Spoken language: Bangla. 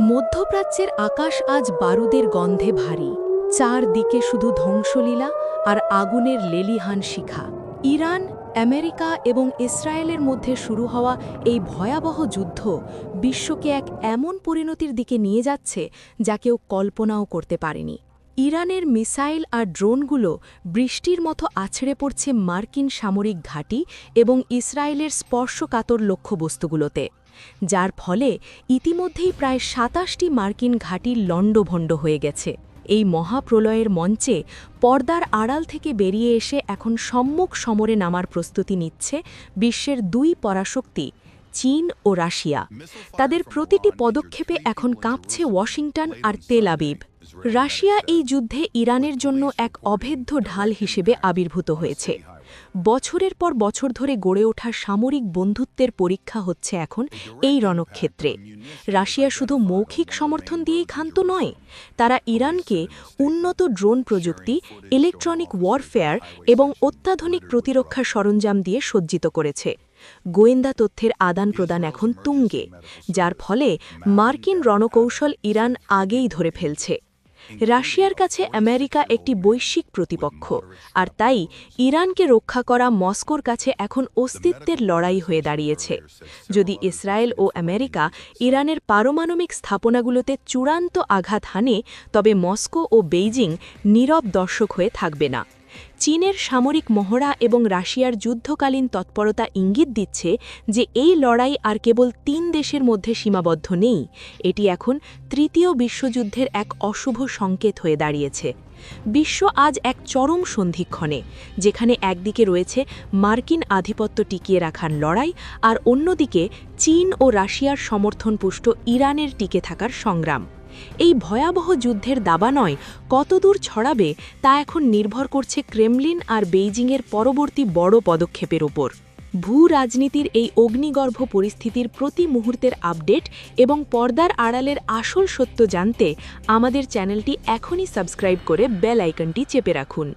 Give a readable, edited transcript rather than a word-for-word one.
মধ্যপ্রাচ্যের আকাশ আজ বারুদের গন্ধে ভারী, চারদিকে শুধু ধ্বংসলীলা আর আগুনের লেলিহান শিখা। ইরান, আমেরিকা এবং ইসরায়েলের মধ্যে শুরু হওয়া এই ভয়াবহ যুদ্ধ বিশ্বকে এক এমন পরিণতির দিকে নিয়ে যাচ্ছে যা কেউ কল্পনাও করতে পারেনি। ইরানের মিসাইল আর ড্রোনগুলো বৃষ্টির মতো আছড়ে পড়ছে মার্কিন সামরিক ঘাঁটি এবং ইসরায়েলের স্পর্শকাতর লক্ষ্যবস্তুগুলোতে, যার ফলে ইতিমধ্যেই প্রায় ২৭টি মার্কিন ঘাঁটি লণ্ডভণ্ড হয়ে গেছে। এই মহাপ্রলয়ের মঞ্চে পর্দার আড়াল থেকে বেরিয়ে এসে এখন সম্মুখ সমরে নামার প্রস্তুতি নিচ্ছে বিশ্বের দুই পরাশক্তি চীন ও রাশিয়া। তাদের প্রতিটি পদক্ষেপে এখন কাঁপছে ওয়াশিংটন আর তেল আবিব। রাশিয়া এই যুদ্ধে ইরানের জন্য এক অভেদ্য ঢাল হিসেবে আবির্ভূত হয়েছে। বছরের পর বছর ধরে গড়ে ওঠা সামরিক বন্ধুত্বের পরীক্ষা হচ্ছে এখন এই রণক্ষেত্রে। রাশিয়া শুধু মৌখিক সমর্থন দিয়েই ক্ষান্ত নয়, তারা ইরানকে উন্নত ড্রোন প্রযুক্তি, ইলেকট্রনিক ওয়ারফেয়ার এবং অত্যাধুনিক প্রতিরক্ষা সরঞ্জাম দিয়ে সজ্জিত করেছে। গোয়েন্দা তথ্যের আদান প্রদান এখন তুঙ্গে, যার ফলে মার্কিন রণকৌশল ইরান আগেই ধরে ফেলছে। রাশিয়ার কাছে আমেরিকা একটি বৈশ্বিক প্রতিপক্ষ, আর তাই ইরানকে রক্ষা করা মস্কোর কাছে এখন অস্তিত্বের লড়াই হয়ে দাঁড়িয়েছে। যদি ইসরায়েল ও আমেরিকা ইরানের পারমাণবিক স্থাপনাগুলোতে চূড়ান্ত আঘাত হানে, তবে মস্কো ও বেইজিং নীরব দর্শক হয়ে থাকবে না। চীনের সামরিক মহড়া এবং রাশিয়ার যুদ্ধকালীন তৎপরতা ইঙ্গিত দিচ্ছে যে এই লড়াই আর কেবল ৩ দেশের মধ্যে সীমাবদ্ধ নেই, এটি এখন তৃতীয় বিশ্বযুদ্ধের এক অশুভ সংকেত হয়ে দাঁড়িয়েছে। বিশ্ব আজ এক চরম সন্ধিক্ষণে, যেখানে একদিকে রয়েছে মার্কিন আধিপত্য টিকিয়ে রাখার লড়াই, আর অন্যদিকে চীন ও রাশিয়ার সমর্থনপুষ্ট ইরানের টিকে থাকার সংগ্রাম। এই ভয়াবহ যুদ্ধের দাবানয় কতদূর ছড়াবে তা এখন নির্ভর করছে ক্রেমলিন আর বেইজিংয়ের পরবর্তী বড় পদক্ষেপের ওপর। ভূ রাজনীতির এই অগ্নিগর্ভ পরিস্থিতির প্রতি মুহূর্তের আপডেট এবং পর্দার আড়ালের আসল সত্য জানতে আমাদের চ্যানেলটি এখনই সাবস্ক্রাইব করে বেল আইকনটি চেপে রাখুন।